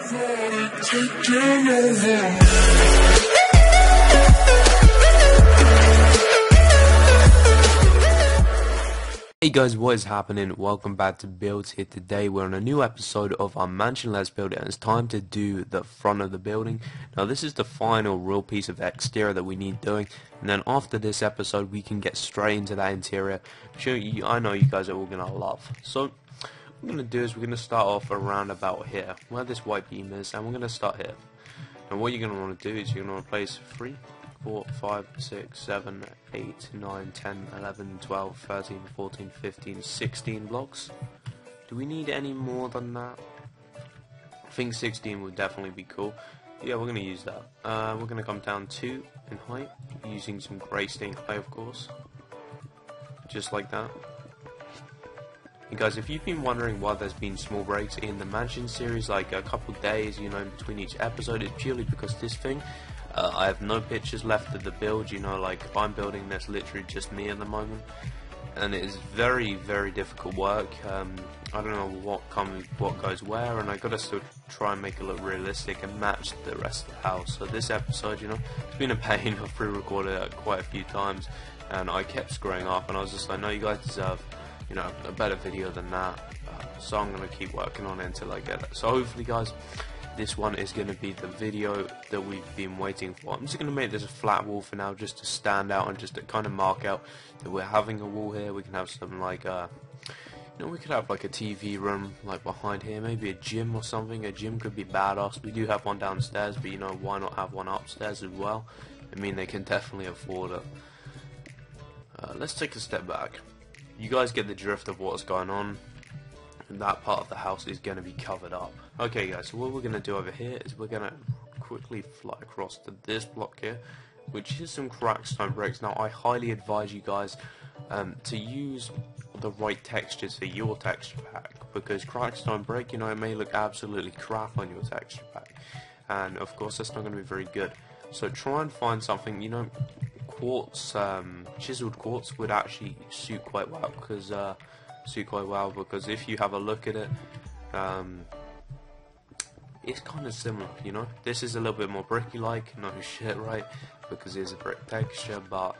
Hey guys, what is happening? Welcome back to Buildz here. Today we're on a new episode of our mansion let's build it, and it's time to do the front of the building. Now this is the final real piece of exterior that we need doing, and then after this episode we can get straight into that interior, which I know you guys are all going to love. So what we're going to do is we're going to start off around about here where this white beam is, and we're going to start here. And what you're going to want to do is you're going to replace 3, 4, 5, 6, 7, 8, 9, 10, 11, 12, 13, 14, 15, 16 blocks. Do we need any more than that? I think 16 would definitely be cool. Yeah, we're going to use that. We're going to come down 2 in height, using some grey stained clay, of course. Just like that. And guys, if you've been wondering why there's been small breaks in the mansion series, like a couple days, you know, in between each episode, it's purely because this thing, I have no pictures left of the build. You know, like if I'm building this, literally just me at the moment, and it is very, very difficult work. I don't know what goes where, and I gotta still try and make it look realistic and match the rest of the house. So this episode, you know, it's been a pain. I've pre-recorded it quite a few times, and I kept screwing up, and I was just like, no, you guys deserve, you know, a better video than that. So I'm gonna keep working on it until I get it. So hopefully, guys, this one is going to be the video that we've been waiting for. I'm just going to make this a flat wall for now, just to stand out and just to kind of mark out that we're having a wall here. We can have something like, you know, we could have like a TV room like behind here, maybe a gym or something. A gym could be badass. We do have one downstairs, but you know, why not have one upstairs as well? I mean, they can definitely afford it. Let's take a step back. You guys get the drift of what's going on. And that part of the house is going to be covered up. Okay guys, so what we're going to do over here is we're going to quickly fly across to this block here, which is some cracked stone bricks. Now I highly advise you guys to use the right textures for your texture pack, because cracked stone brick, you know, it may look absolutely crap on your texture pack, and of course that's not going to be very good. So try and find something, you know, quartz, chiseled quartz would actually suit quite well, because if you have a look at it, it's kind of similar, you know. This is a little bit more bricky like, no shit, right, because it's a brick texture, but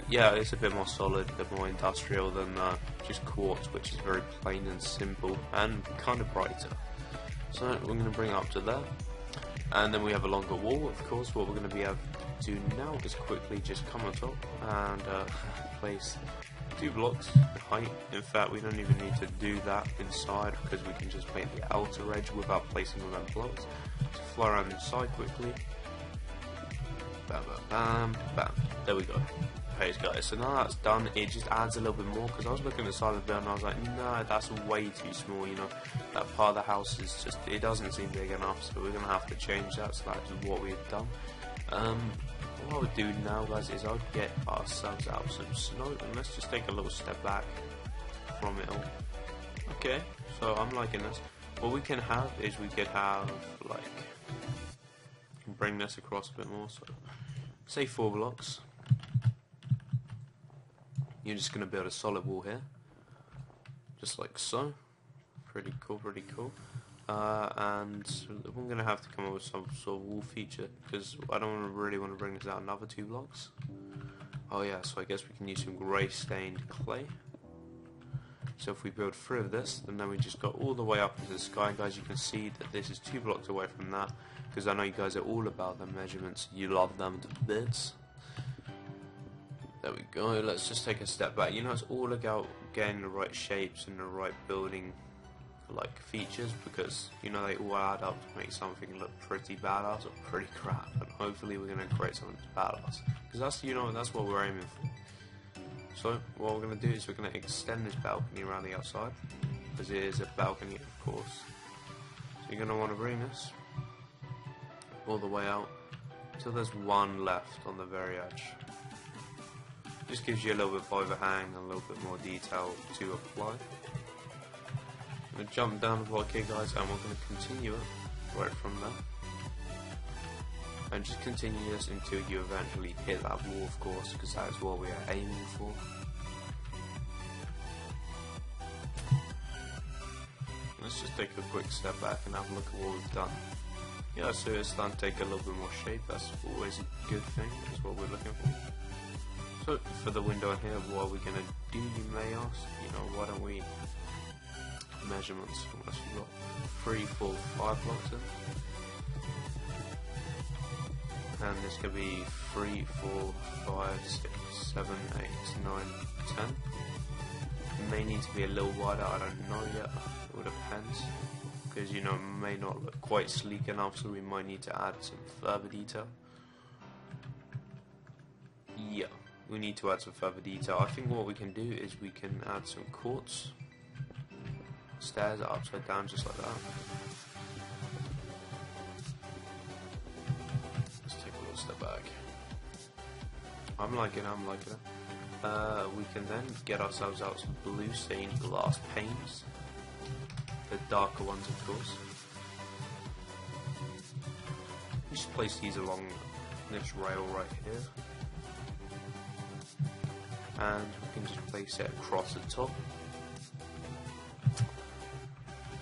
yeah, it's a bit more solid, a bit more industrial than just quartz, which is very plain and simple and kind of brighter. So we're going to bring it up to there, and then we have a longer wall. Of course, what we're going to be able to do now is quickly just come on top and place 2 blocks in height. In fact, we don't even need to do that inside, because we can just make the outer edge without placing all them blocks. So fly around inside quickly. Bam, bam, bam, bam. There we go. Okay guys, so now that's done, it just adds a little bit more, because I was looking at the side of the building and I was like, no, that's way too small, you know. That part of the house is just, it doesn't seem big enough, so we're going to have to change that. So that's what we've done. What I would do now, guys, is I would get ourselves out some snow, and let's just take a little step back from it all. Okay, so I'm liking this. What we can have is we could have, like, bring this across a bit more, so say 4 blocks. You're just going to build a solid wall here, just like so. Pretty cool, pretty cool. And we're going to have to come up with some sort of wall feature, because I don't really want to bring this out another 2 blocks. Oh yeah, so I guess we can use some grey stained clay. So if we build 3 of this, and then we just go all the way up into the sky. Guys, you can see that this is 2 blocks away from that, because I know you guys are all about the measurements. You love them to bits. There we go. Let's just take a step back. You know, it's all about getting the right shapes and the right building like features, because you know they all add up to make something look pretty badass or pretty crap, and hopefully we're going to create something badass, because that's, you know, that's what we're aiming for. So what we're going to do is we're going to extend this balcony around the outside, because it is a balcony, of course. So you're going to want to bring this all the way out until there's 1 left on the very edge. Just gives you a little bit of overhang and a little bit more detail to apply. I'm going to jump down the block here, guys, and we're going to continue it right from there. And just continue this until you eventually hit that wall, of course, because that is what we are aiming for. let's just take a quick step back and have a look at what we've done. Yeah, so it's starting to take a little bit more shape. That's always a good thing, is what we're looking for. So for the window in here, what are we going to do, you may ask? You know, why don't we measurements? Unless we've got 3, 4, 5 blocks in. And this could be 3, 4, 5, 6, 7, 8, 9, 10. It may need to be a little wider, I don't know yet. It all depends. Because, you know, it may not look quite sleek enough, so we might need to add some further detail. Yeah, we need to add some further detail. I think what we can do is we can add some quartz. Stairs are upside down just like that. Let's take a little step back. I'm liking it. We can then get ourselves out some blue stained glass panes. The darker ones, of course. Just place these along this rail right here. And we can just place it across the top.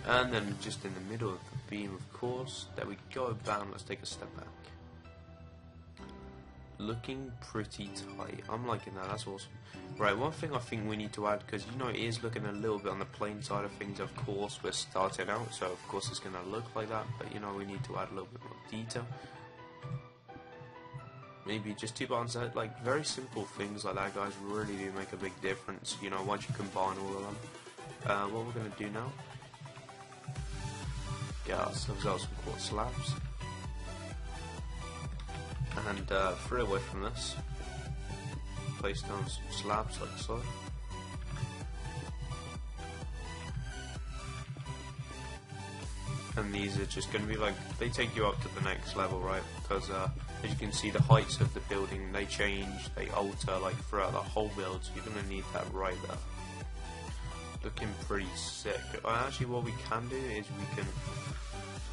And then just in the middle of the beam, of course. There we go, bam, let's take a step back. Looking pretty tight. I'm liking that, that's awesome. Right, one thing I think we need to add, because you know it is looking a little bit on the plain side of things, of course, we're starting out, so of course it's going to look like that, but you know we need to add a little bit more detail. Maybe just 2 buttons, like very simple things like that, guys, really do make a big difference, you know, once you combine all of them. What we're going to do now, get ourselves out some quartz slabs. And 3 away from this, place down some slabs like so. And these are just going to be like, they take you up to the next level, right? Because as you can see, the heights of the building, they change, they alter like throughout the whole build, so you're going to need that right there. Looking pretty sick. Actually, what we can do is we can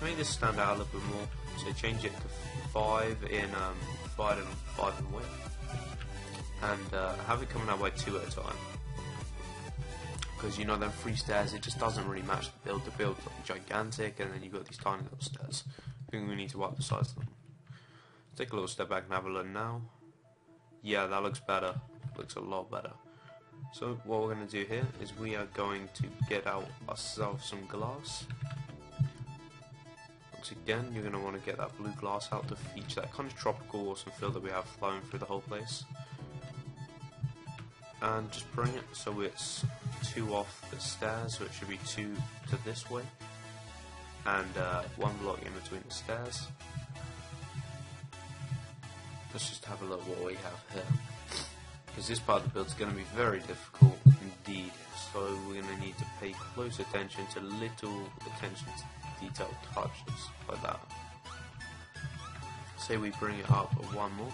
make this stand out a little bit more. So change it to 5 in five in width, and have it coming out by 2 at a time. Because you know, them 3 stairs, it just doesn't really match the build. The build's like gigantic, and then you've got these tiny little stairs. I think we need to up the size of them. Take a little step back and have a look now. Yeah, that looks better. Looks a lot better. So what we're going to do here is we are going to get out ourselves some glass. Again, you're going to want to get that blue glass out to feature that kind of tropical awesome feel that we have flowing through the whole place. And just bring it so it's 2 off the stairs, so it should be 2 to this way. And 1 block in between the stairs. Let's just have a look what we have here. Because this part of the build is going to be very difficult indeed. So we're going to need to pay close attention to little attention to detailed touches like that. Say we bring it up 1 more.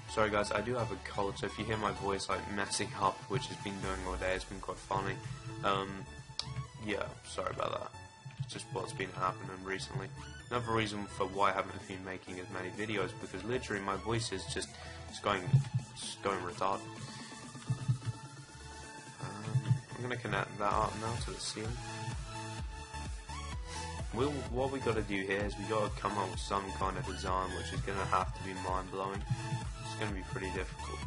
Sorry guys, I do have a cold, so if you hear my voice like messing up, which has been doing all day, it's been quite funny. Yeah, sorry about that. It's just what's been happening recently. Another reason for why I haven't been making as many videos, because literally my voice is just going retarded. I'm gonna connect that up now to the ceiling. What we got to do here is we got to come up with some kind of design which is going to have to be mind blowing. It's going to be pretty difficult.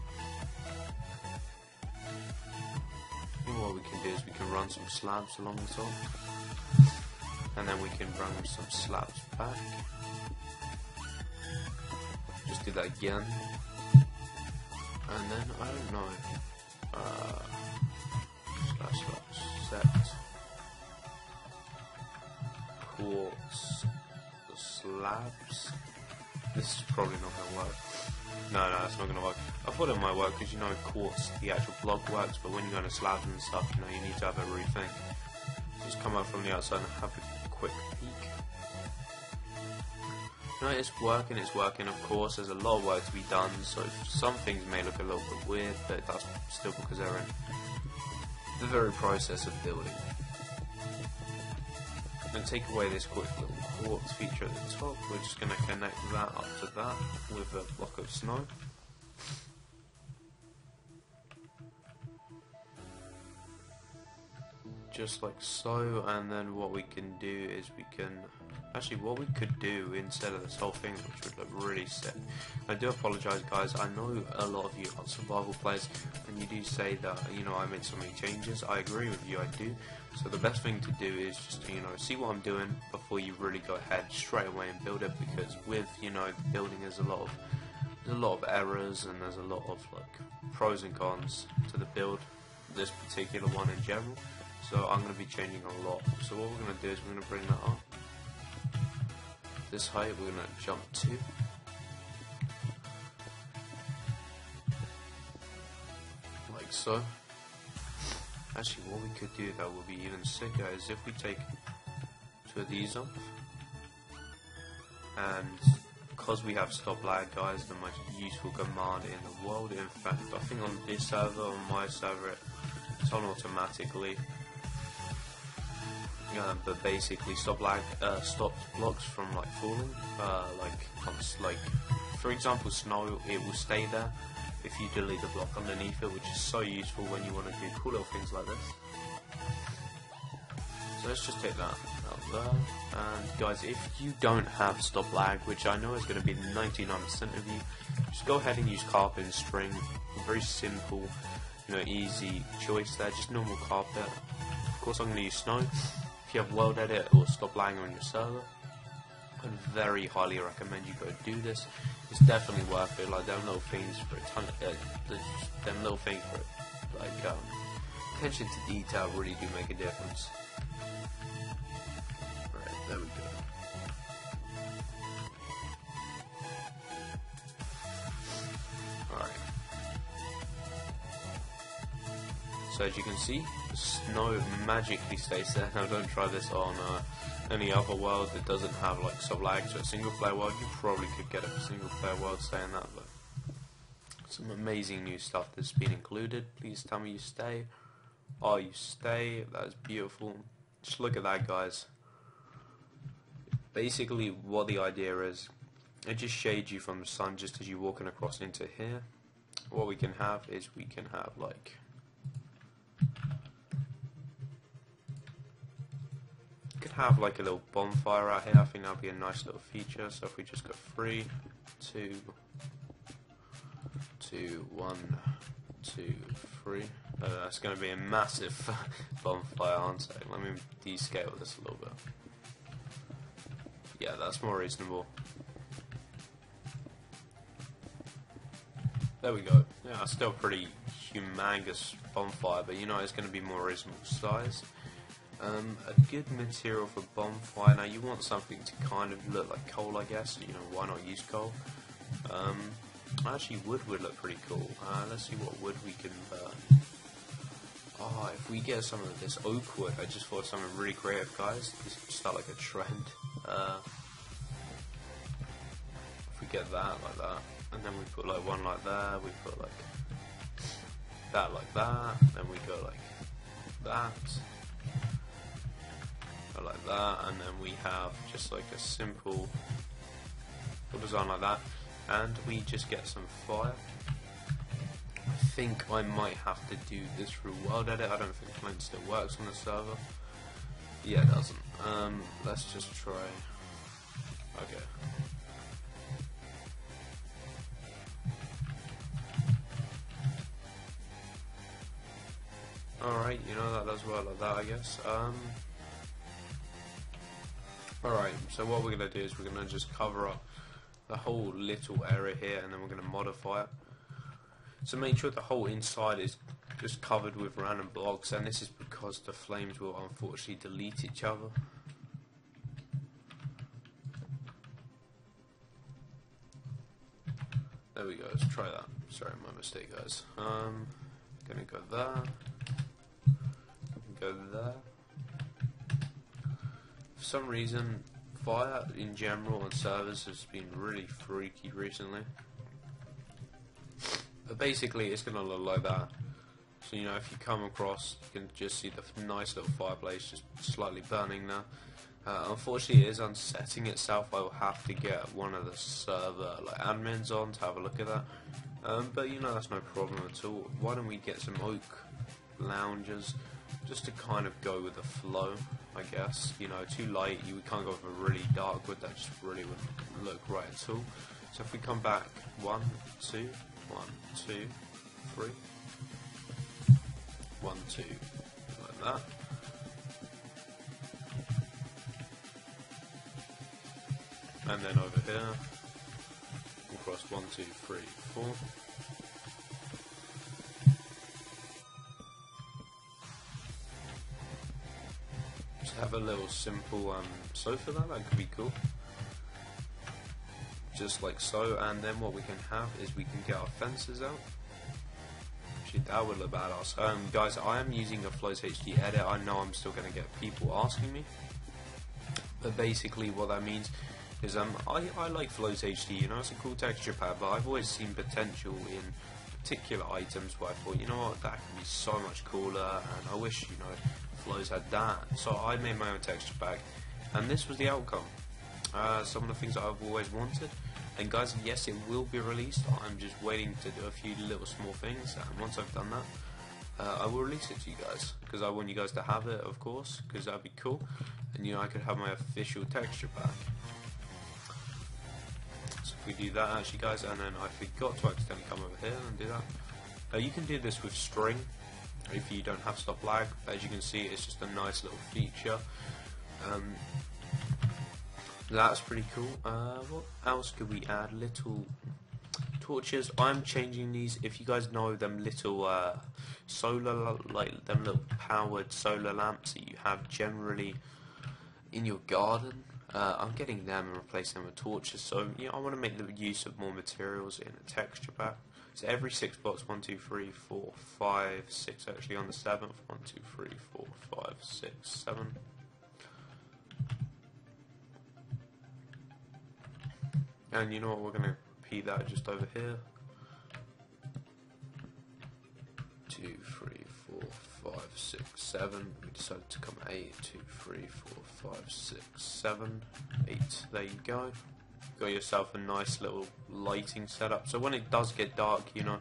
And what we can do is we can run some slabs along the top, and then we can run some slabs back. Just do that again, and then I don't know. Set quartz slabs. This is probably not going to work. No, it's not going to work. I thought it might work because, you know, quartz, the actual block works, but when you're going to slabs and stuff, you know, you need to have a rethink. Just come up from the outside and have a quick peek. No, it's working, of course. There's a lot of work to be done, so some things may look a little bit weird, but that's still because they're in the very process of building. And take away this quick little quartz feature at the top. We're just going to connect that up to that with a block of snow. just like so, and then what we can do is we can actually, what we could do instead of this whole thing, which would look really sick. I do apologise guys, I know a lot of you are survival players and you do say that, you know, I made so many changes. I agree with you, I do. So the best thing to do is just to, you know, see what I'm doing before you really go ahead straight away and build it, because with, you know, building there's a lot of errors and there's a lot of like pros and cons to the build, this particular one in general. So I'm going to be changing a lot. So what we're going to do is we're going to bring that up. This height we're going to jump to. Like so. Actually, what we could do that would be even sicker is if we take two of these off. And because we have stop lag, guys, the most useful command in the world. In fact, I think on this server, on my server, it's on automatically. But basically, stop lag stops blocks from like falling. Like for example, snow, it will stay there if you delete the block underneath it, which is so useful when you want to do cool little things like this. So let's just take that out there. And guys, if you don't have stop lag, which I know is going to be 99% of you, just go ahead and use carpet and string. Very simple, you know, easy choice there. Just normal carpet. Of course, I'm going to use snow. If you have world edit or stop lag on your server, I very highly recommend you go do this. It's definitely worth it. Like them little things for a ton of them little things for like attention to detail really do make a difference. Right, there we go. Alright. So as you can see, the snow magically stays there. Now don't try this on any other world that doesn't have like sub lag. So a single player world, you probably could get a single player world saying that, but some amazing new stuff that's been included. Please tell me you stay. Oh, you stay. That is beautiful. Just look at that, guys. Basically what the idea is, it just shades you from the sun just as you're walking across into here. What we can have is we can have like have like a little bonfire out here. I think that'll be a nice little feature. So if we just go 3, 2, 2, 1, 2, 3, that's going to be a massive bonfire, aren't I? Let me descale this a little bit. Yeah, that's more reasonable. There we go. Yeah, still pretty humongous bonfire, but you know it's going to be more reasonable size. A good material for bonfire. Now you want something to kind of look like coal, I guess. You know, why not use coal? Actually, wood would look pretty cool. Let's see what wood we can burn. Oh, if we get some of this oak wood, I just thought something really creative, guys. This could start like a trend. If we get that like that, and then we put like one like there, we put like that, then we go like that. Like that, and then we have just like a simple design like that, and we just get some fire. I think I might have to do this through world edit. I don't think flint still works on the server. Yeah, it doesn't. Let's just try. Okay. Alright, you know, that does work like that, I guess. Alright, so what we're going to do is we're going to just cover up the whole little area here, and then we're going to modify it. So make sure the whole inside is just covered with random blocks, and this is because the flames will unfortunately delete each other. There we go, let's try that. Sorry, my mistake, guys. Gonna go there. Go there. For some reason, fire in general on servers has been really freaky recently. But basically, it's gonna look like that. So you know, if you come across, you can just see the nice little fireplace just slightly burning now. Unfortunately, it is unsetting itself. I will have to get one of the server admins on to have a look at that. But you know, that's no problem at all. Why don't we get some oak lounges? just to kind of go with the flow, I guess. You know, too light, you can't go with a really dark wood, that just really wouldn't look right at all. So if we come back 1, 2, 1, 2, 3, 1, 2, like that. And then over here, we'll cross 1, 2, 3, 4. Just have a little simple sofa there, that could be cool. Just like so, and then what we can have is we can get our fences out. Actually, that would look badass. Guys, I am using a Buildz HD edit. I know I'm still going to get people asking me, but basically what that means is I like Buildz HD, you know, it's a cool texture pack, but I've always seen potential in particular items where I thought, you know what, that could be so much cooler, and I wish, you know, Buildz had that. So I made my own texture pack, and this was the outcome. Some of the things that I've always wanted. And guys, yes, it will be released. I'm just waiting to do a few little small things, and once I've done that, I will release it to you guys, because I want you guys to have it, of course, because that'd be cool, and you know, I could have my official texture pack. So if we do that, actually, guys, and then I forgot to accidentally come over here and do that. You can do this with string if you don't have stop lag. As you can see, it's just a nice little feature. That's pretty cool. What else could we add? Little torches. I'm changing these. If you guys know them little solar, like them little powered solar lamps that you have generally in your garden, I'm getting them and replacing them with torches. So you know, I want to make the use of more materials in a texture pack. So every 6 blocks, 1, 2, 3, 4, 5, 6. Actually, on the 7th, 1, 2, 3, 4, 5, 6, 7. And you know what, we're going to repeat that just over here. 2, 3, 4, 5, 6, 7. We decided to come 8. 2, 3, 4, 5, 6, 7, 8. There you go. Got yourself a nice little lighting setup. So when it does get dark, you know,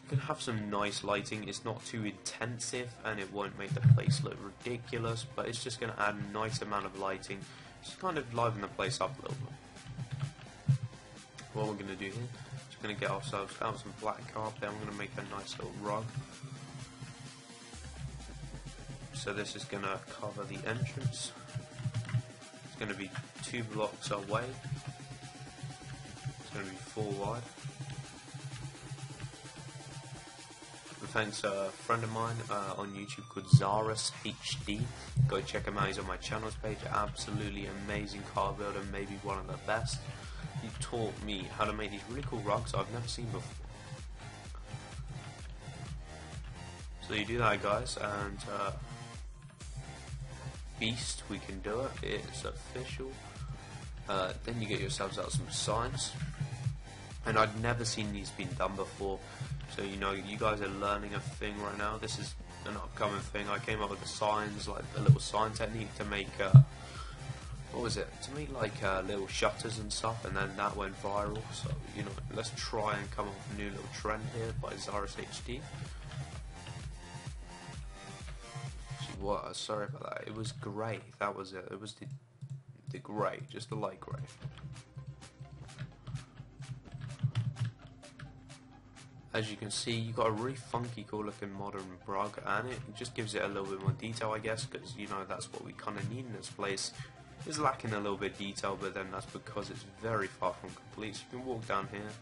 you can have some nice lighting. It's not too intensive, and it won't make the place look ridiculous, but it's just going to add a nice amount of lighting. Just kind of liven the place up a little bit. What we're going to do here is we're going to get ourselves out some black carpet, and we're going to make a nice little rug. So this is going to cover the entrance. It's going to be 2 blocks away. It's going to be 4 wide. And thanks to a friend of mine on YouTube called Zarus HD. Go check him out, he's on my channels page. Absolutely amazing car builder, maybe one of the best. He taught me how to make these really cool rugs I've never seen before. So you do that, guys, and beast, we can do it. It's official. Then you get yourselves out some signs, and I'd never seen these being done before. So you know, you guys are learning a thing right now. This is an upcoming thing. I came up with the signs, like the little sign technique to make. What was it? To make like little shutters and stuff, and then that went viral. So you know, let's try and come up with a new little trend here by Zarus HD. What? Sorry about that. It was grey. That was it. It was the grey, just the light grey. As you can see, you got a really funky, cool looking modern rug, and it just gives it a little bit more detail, I guess, because you know that's what we kind of need in this place. It's lacking a little bit of detail, but then that's because it's very far from complete. So you can walk down here.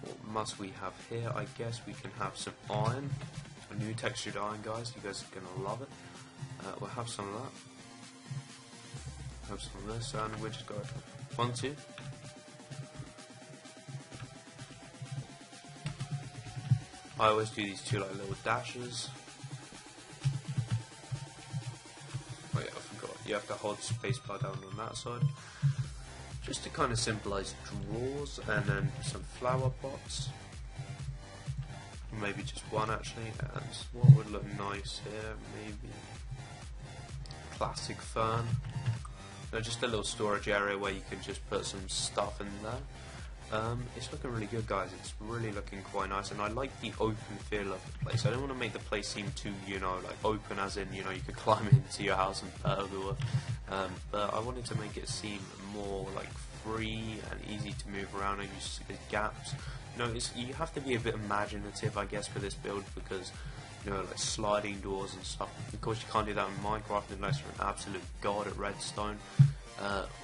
What must we have here? I guess we can have some iron, a new textured iron, guys. You guys are gonna love it. We'll have some of that. Have some of this, and we'll just go 1, 2. I always do these 2 like little dashes. Oh yeah, I forgot. You have to hold spacebar down on that side, just to kind of symbolize drawers, and then some flower pots. Maybe just 1 actually. And what would look nice here? Maybe classic fern. No, just a little storage area where you can just put some stuff in there. It's looking really good, guys. It's really looking quite nice, and I like the open feel of the place. I don't want to make the place seem too, like open, as in, you could climb into your house and burgle, but I wanted to make it seem more like free and easy to move around, and you see the gaps. You have to be a bit imaginative, I guess, for this build, because like sliding doors and stuff. Of course, you can't do that in Minecraft unless you're an absolute god at redstone,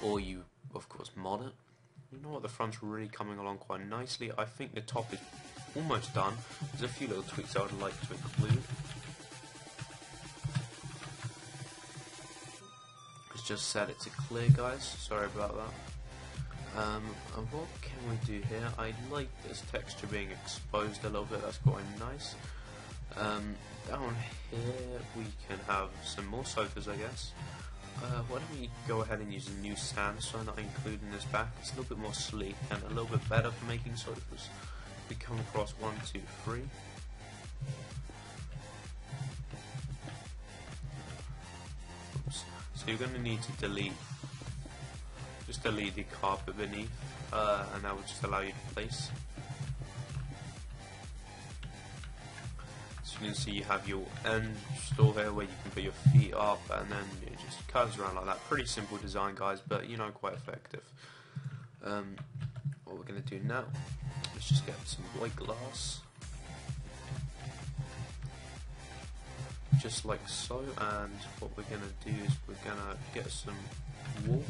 or you, of course, mod it. You know what, the front's really coming along quite nicely. I think the top is almost done. There's a few little tweaks I would like to include. Let's just set it to clear, guys. Sorry about that. And what can we do here? I like this texture being exposed a little bit. That's quite nice. Down here we can have some more sofas, I guess. Why don't we go ahead and use a new sandstone that I include in this back? It's a little bit more sleek and a little bit better for making sofas. We come across 1, 2, 3. Oops. So you're going to need to delete the carpet beneath, and that will just allow you to place. So you can see you have your end store here where you can put your feet up, and then it just curves around like that. Pretty simple design, guys, but quite effective. What we're going to do now, let's just get some white glass, just like so, and what we're going to do is we're going to get some wool.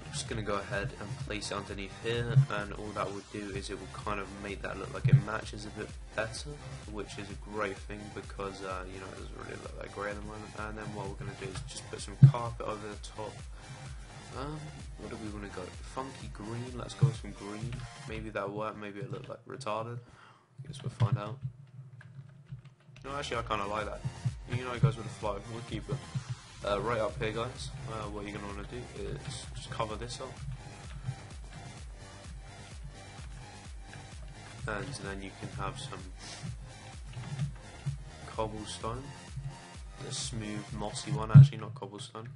I'm just going to go ahead and place it underneath here, and all that would do is it will kind of make that look like it matches a bit better, which is a great thing because it doesn't really look that great at the moment. And then what we're going to do is just put some carpet over the top. What do we want to go? Funky green. Let's go with some green. Maybe that'll work. Maybe it look like retarded. I guess we'll find out. No, actually I kind of like that. It goes with the flow. We'll keep it. Right up here, guys, what you're going to want to do is just cover this up, and then you can have some cobblestone, the smooth mossy one, actually not cobblestone.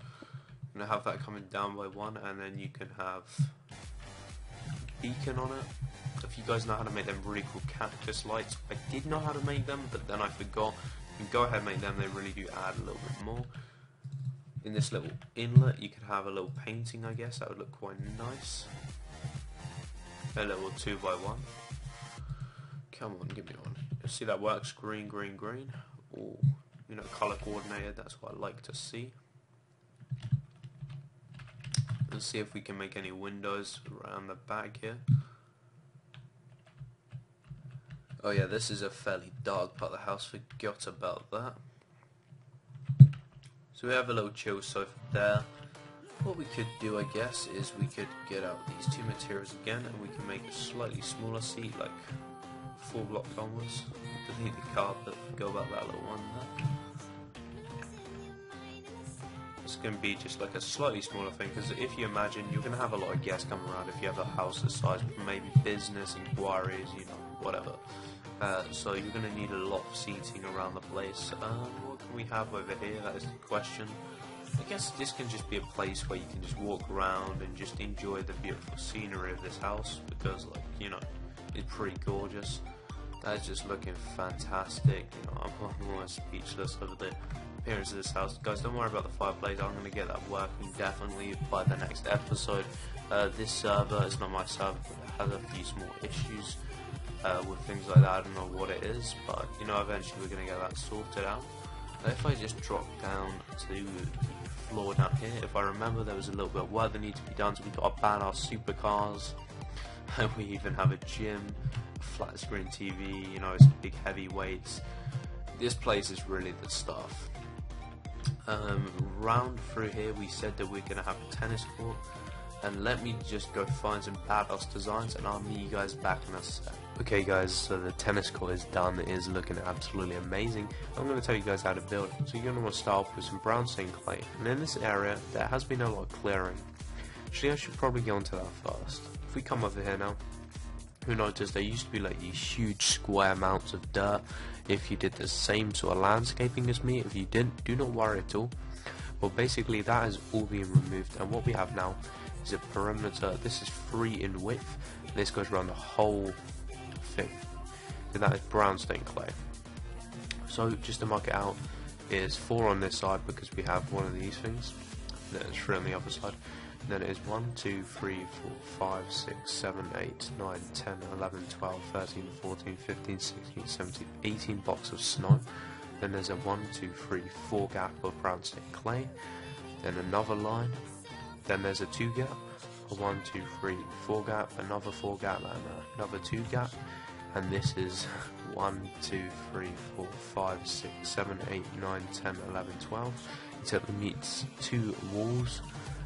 You're going to have that coming down by 1, and then you can have beacon on it. If you guys know how to make them really cool cactus lights, I did know how to make them, but then I forgot. You can go ahead and make them, they really do add a little bit more. In this little inlet you could have a little painting, I guess, that would look quite nice. A little 2x1. Come on, give me one. You see that works, green, green, green. Or, colour coordinated, that's what I like to see. Let's see if we can make any windows around the back here. Oh yeah, this is a fairly dark part of the house, forgot about that. So we have a little chill sofa there. What we could do, I guess, is we could get out these 2 materials again, and we can make a slightly smaller seat, like 4 blocks onwards. Delete the carpet, go about that little one there. It's going to be just like a slightly smaller thing, because if you imagine, you're going to have a lot of guests come around if you have a house this size, maybe business, inquiries, whatever. So you're going to need a lot of seating around the place. What can we have over here? That is the question. I guess this can just be a place where you can just walk around and just enjoy the beautiful scenery of this house, because it's pretty gorgeous. That is just looking fantastic. I'm almost speechless over the appearance of this house. Guys, don't worry about the fireplace. I'm going to get that working definitely by the next episode. This server is not my server, but it has a few small issues with things like that. I don't know what it is, but eventually we're going to get that sorted out. If I just drop down to the floor down here, if I remember, there was a little bit of work that needs to be done, so we've got to ban our supercars. We even have a gym, a flat screen TV, some big heavy weights. This place is really the stuff. Round through here we said that we're going to have a tennis court, and let me just go find some badass designs and I'll meet you guys back in a sec. Okay guys, so the tennis court is done. It is looking absolutely amazing. I'm going to tell you guys how to build it. So you're going to want to start off with some brown stained clay, and in this area there has been a lot of clearing. Actually I should probably go into that first. If we come over here now, you'll notice there used to be like these huge square amounts of dirt. If you did the same sort of landscaping as me, if you didn't, do not worry at all. Well, basically that is all being removed, and what we have now is a perimeter. This is 3 in width, and this goes around the whole thing. And that is brownstone clay. So just to mark it out, is 4 on this side because we have one of these things, and then it's 3 on the other side. And then it is 1, 2, 3, 4, 5, 6, 7, 8, 9, 10, 11, 12, 13, 14, 15, 16, 17, 18 blocks of snow. Then there's a 1, 2, 3, 4 gap of brownstone clay. Then another line. Then there's a 2 gap, a 1, 2, 3, 4 gap, another 4 gap, and another 2 gap. And this is 1, 2, 3, 4, 5, 6, 7, 8, 9, 10, 11, 12 until it meets 2 walls,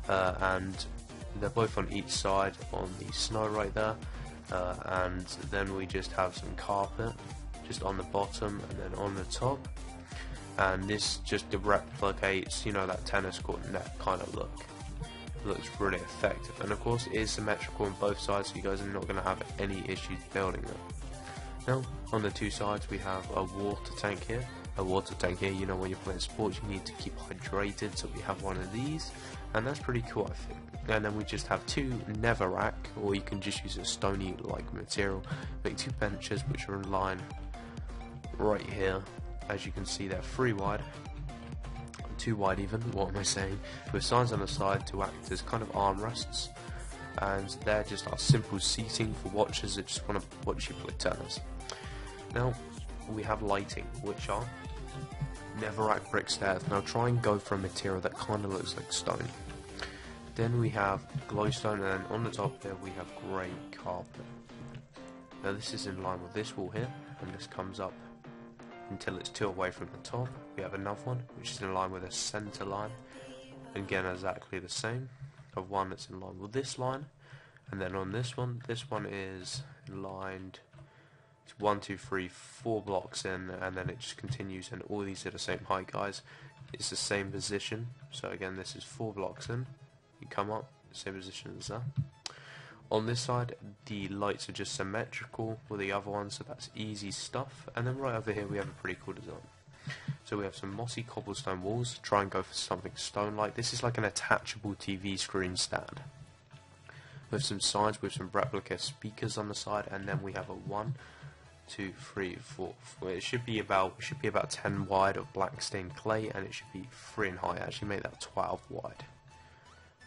and they're both on each side on the snow right there, and then we just have some carpet just on the bottom and then on the top, and this just replicates, you know, that tennis court net kind of look. It looks really effective, and of course it is symmetrical on both sides, so you guys are not going to have any issues building them. Now, on the 2 sides we have a water tank here. A water tank here, you know, when you're playing sports you need to keep hydrated, so we have one of these, and that's pretty cool, I think. And then we just have 2 Netherrack, or you can just use a stony like material. Make 2 benches which are in line right here. As you can see, they're 3 wide, 2 wide even, what am I saying, with signs on the side to act as kind of armrests. And they're just our simple seating for watchers that just want to watch you play tennis. Now we have lighting, which are Netherrack brick stairs. Now try and go for a material that kind of looks like stone. Then we have glowstone, and then on the top there we have grey carpet. Now this is in line with this wall here, and this comes up until it's 2 away from the top. We have another one which is in line with a centre line, again exactly the same. Of one that's in line with this line, and then on this one is lined 1, 2, 3, 4 blocks in, and then it just continues, and all these are the same height, guys. It's the same position, so again this is 4 blocks in, you come up, same position as that. On this side the lights are just symmetrical with the other one, so that's easy stuff. And then right over here we have a pretty cool design. So we have some mossy cobblestone walls. Try and go for something stone-like. This is like an attachable TV screen stand with some sides with some replica speakers on the side, and then we have a 1, 2, 3, 4. It should be about 10 wide of black stained clay, and it should be 3 in height. Actually, make that 12 wide.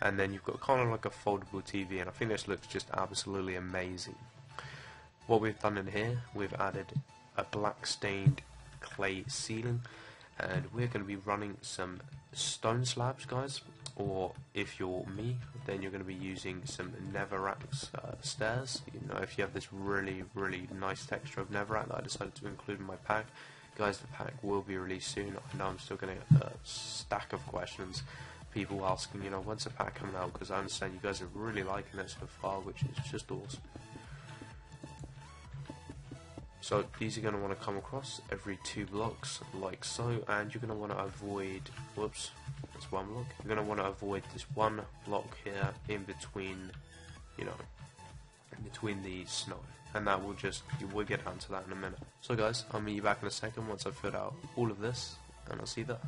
And then you've got kind of like a foldable TV, and I think this looks just absolutely amazing. What we've done in here, we've added a black stained clay ceiling, and we're going to be running some stone slabs, guys, or if you're me then you're going to be using some Netherrack stairs. You know, if you have this really nice texture of Netherrack that I decided to include in my pack, guys, the pack will be released soon. I know I'm still going to get a stack of questions, people asking, you know, when's the pack coming out, because I understand you guys are really liking it so far, which is just awesome. So these are going to want to come across every 2 blocks like so, and you're going to want to avoid, whoops, that's 1 block. You're going to want to avoid this 1 block here in between, you know, in between the snow, and that will just, we'll get down to that in a minute. So guys, I'll meet you back in a second once I've filled out all of this, and I'll see you there.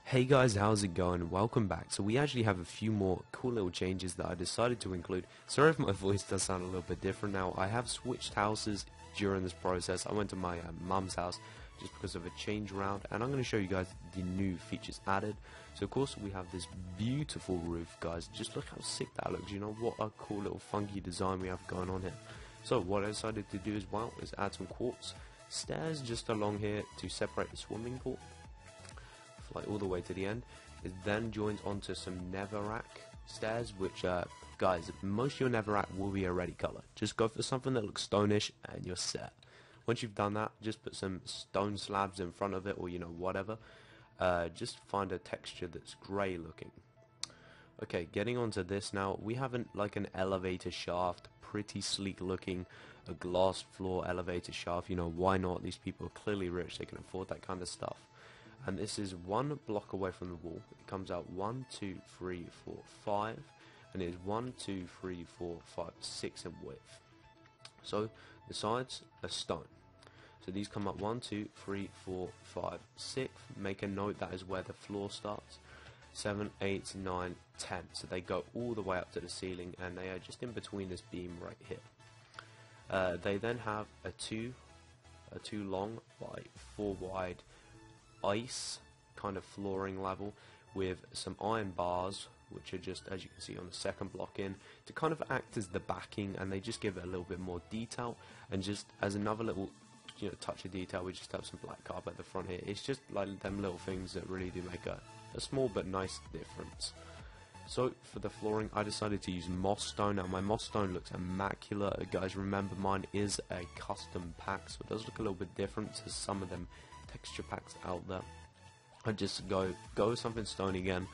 Hey guys, how's it going? Welcome back. So we actually have a few more cool little changes that I decided to include. Sorry if my voice does sound a little bit different now. I have switched houses during this process. I went to my mum's house just because of a change around, and I'm going to show you guys the new features added. So of course we have this beautiful roof, guys. Just look how sick that looks. You know, what a cool little funky design we have going on here. So what I decided to do as well is add some quartz stairs just along here to separate the swimming pool, like all the way to the end. It then joins onto some Netherrack stairs, which guys, most of your Netherrack will be a ready color. Just go for something that looks stonish and you're set. Once you've done that, just put some stone slabs in front of it, or you know, whatever. Just find a texture that's grey looking. Okay, getting onto this now, we have like an elevator shaft, pretty sleek looking, a glass floor elevator shaft. You know, why not? These people are clearly rich, they can afford that kind of stuff. And this is 1 block away from the wall. It comes out 1, 2, 3, 4, 5, and it is 1, 2, 3, 4, 5, 6 in width. So the sides are stone. So these come up 1, 2, 3, 4, 5, 6. Make a note that is where the floor starts. 7, 8, 9, 10. So they go all the way up to the ceiling, and they are just in between this beam right here. They then have a 2 long by 4 wide ice kind of flooring level with some iron bars, which are just, as you can see on the second block in, to kind of act as the backing, and they just give it a little bit more detail. And just as another little touch of detail, we just have some black carpet at the front here. It's just like them little things that really do make a small but nice difference. So for the flooring, I decided to use moss stone. Now my moss stone looks immaculate, guys. Remember, mine is a custom pack, so it does look a little bit different to some of them texture packs out there. I just go with something stone again.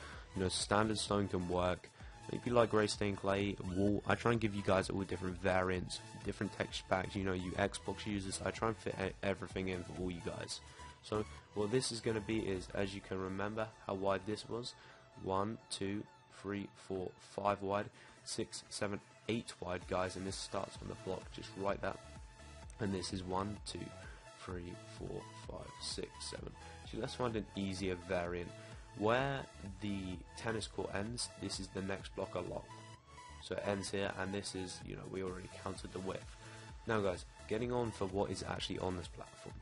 Standard stone can work. If you like grey stained clay, wool, I try and give you guys all different variants, different texture packs. You Xbox users, I try and fit everything in for all you guys. So what this is going to be is, as you can remember how wide this was, 1, 2, 3, 4, 5 wide, 6, 7, 8 wide, guys, and this starts on the block just right there. And this is 1, 2, 3, 4, 5, 6, 7. So let's find an easier variant. Where the tennis court ends, this is the next block along. So it ends here, and this is, we already counted the width. Now guys, getting on for what is actually on this platform.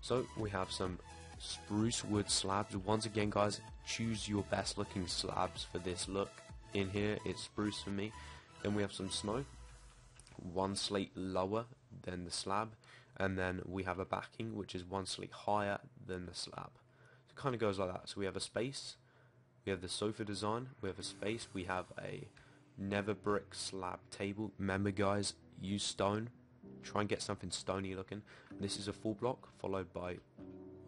So we have some spruce wood slabs. Once again, guys, choose your best looking slabs for this look. In here, it's spruce for me. Then we have some snow, 1 slate lower than the slab, and then we have a backing which is 1 slate higher than the slab. It kind of goes like that. So we have a space, we have the sofa design, we have a space, we have a never brick slab table. Remember guys, use stone, try and get something stony looking. This is a full block followed by 1,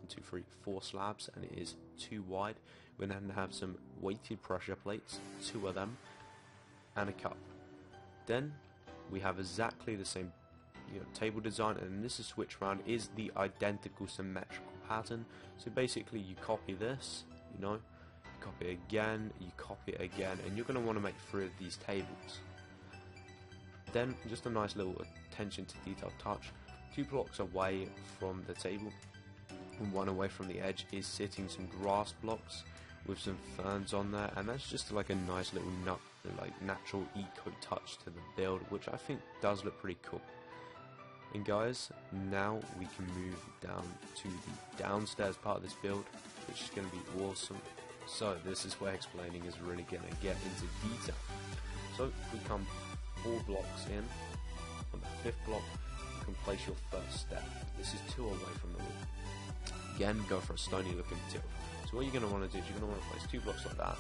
2, 3, 4 slabs, and it is 2 wide. We then have some weighted pressure plates, 2 of them, and a cup. Then we have exactly the same table design, and this is switched around, is the identical symmetrical pattern. So basically you copy this, you copy it again, you copy it again, and you're going to want to make 3 of these tables. Then just a nice little attention to detail touch, 2 blocks away from the table and 1 away from the edge is sitting some grass blocks with some ferns on there, and that's just like a nice little natural eco touch to the build, which I think does look pretty cool. And guys, now we can move down to the downstairs part of this build, which is going to be awesome. So this is where explaining is really going to get into detail. So we come 4 blocks in. On the 5th block, you can place your first step. This is 2 away from the wall. Again, go for a stony looking tilt. So what you're going to want to do is you're going to want to place 2 blocks like that,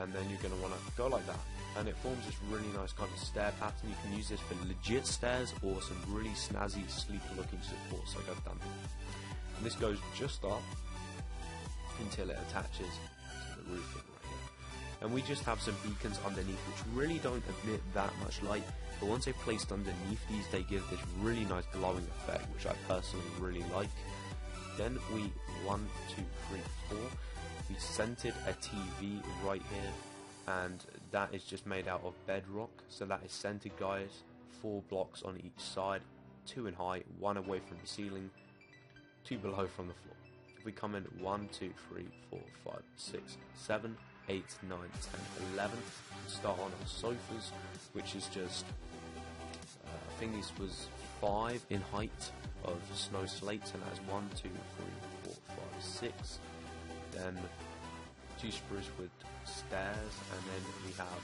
and then you're going to want to go like that, and it forms this really nice kind of stair pattern. You can use this for legit stairs or some really snazzy, sleek looking supports like I've done here. And this goes just up until it attaches to the roofing right here. And we just have some beacons underneath which really don't emit that much light, but once they're placed underneath these, they give this really nice glowing effect, which I personally really like. Then we 1, 2, 3, 4. We centered a TV right here, and that is just made out of bedrock. So that is centered, guys. 4 blocks on each side, 2 in height, 1 away from the ceiling, 2 below from the floor. If we come in 1, 2, 3, 4, 5, 6, 7, 8, 9, 10, 11. We start on our sofas, which is just I think this was 5 in height of snow slates, and that's 1, 2, 3, 4, 5, 6. Then 2 spruce wood stairs, and then we have,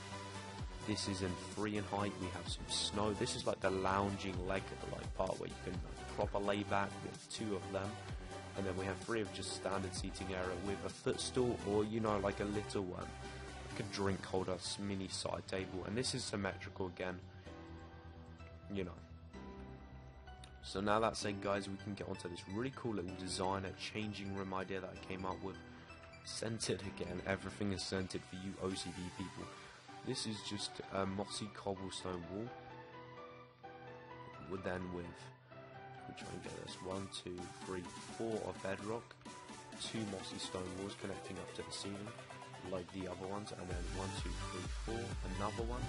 this is in 3 in height. We have some snow. This is like the lounging leg part where you can proper lay back with 2 of them. And then we have 3 of just standard seating area with a footstool, or like a little one, like a drink holder, mini side table. And this is symmetrical again, So now that said, guys, we can get onto this really cool little designer changing room idea that I came up with. Centered again, everything is centered for you OCD people. This is just a mossy cobblestone wall. We try and get this 1, 2, 3, 4 of bedrock, 2 mossy stone walls connecting up to the ceiling, like the other ones, and then 1, 2, 3, 4, another one.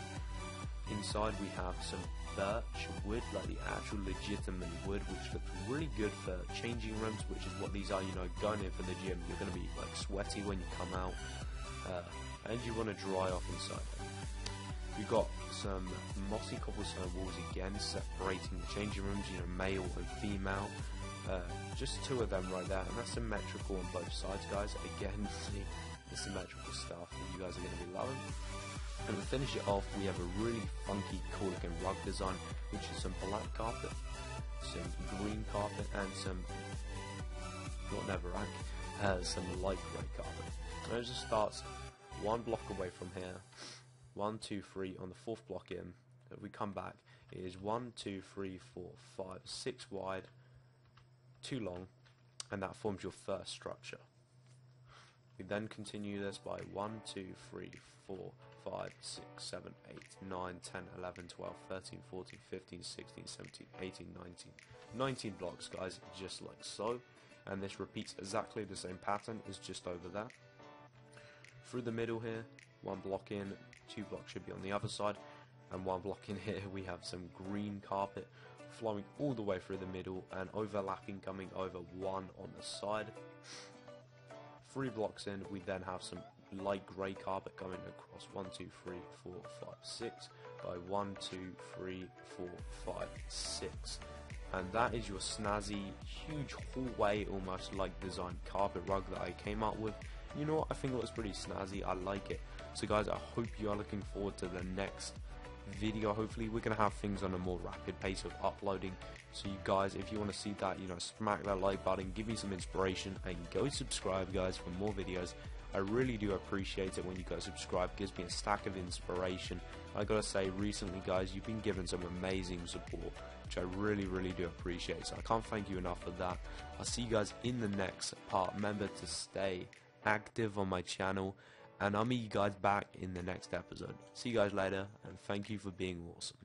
Inside we have some birch wood, like the actual legitimate wood, which looks really good for changing rooms, which is what these are. You know, going in for the gym, you're going to be like sweaty when you come out, and you want to dry off inside. We've got some mossy cobblestone walls again, separating the changing rooms, you know, male and female. Just two of them right there, and that's symmetrical on both sides, guys. Again, the symmetrical stuff that you guys are going to be loving. And to finish it off, we have a really funky, cool looking rug design, which is some black carpet, some green carpet, and some, not Neverac, some light grey carpet. And it just starts one block away from here. 1, 2, 3 on the fourth block in. If we come back, it is 1, 2, 3, 4, 5, 6 wide, 2 long, and that forms your first structure. We then continue this by 1, 2, 3, 4, 5, 6, 7, 8, 9, 10, 11, 12, 13, 14, 15, 16, 17, 18, 19. 19 blocks, guys, just like so. And this repeats exactly the same pattern as just over there. Through the middle here, 1 block in, 2 blocks should be on the other side, and 1 block in here we have some green carpet flowing all the way through the middle and overlapping, coming over 1 on the side. 3 blocks in, we then have some light grey carpet going across 1, 2, 3, 4, 5, 6 by 1, 2, 3, 4, 5, 6. And that is your snazzy, huge hallway, almost like designed carpet rug that I came up with. You know what, I think it looks pretty snazzy, I like it. So guys, I hope you are looking forward to the next video. Hopefully we're going to have things on a more rapid pace of uploading. So you guys, if you want to see that, you know, smack that like button, give me some inspiration, and go subscribe, guys, for more videos. I really do appreciate it when you guys subscribe. It gives me a stack of inspiration. I gotta say, recently, guys, you've been given some amazing support, which I really do appreciate. So I can't thank you enough for that. I'll see you guys in the next part. Remember to stay active on my channel, and I'll meet you guys back in the next episode. See you guys later, and thank you for being awesome.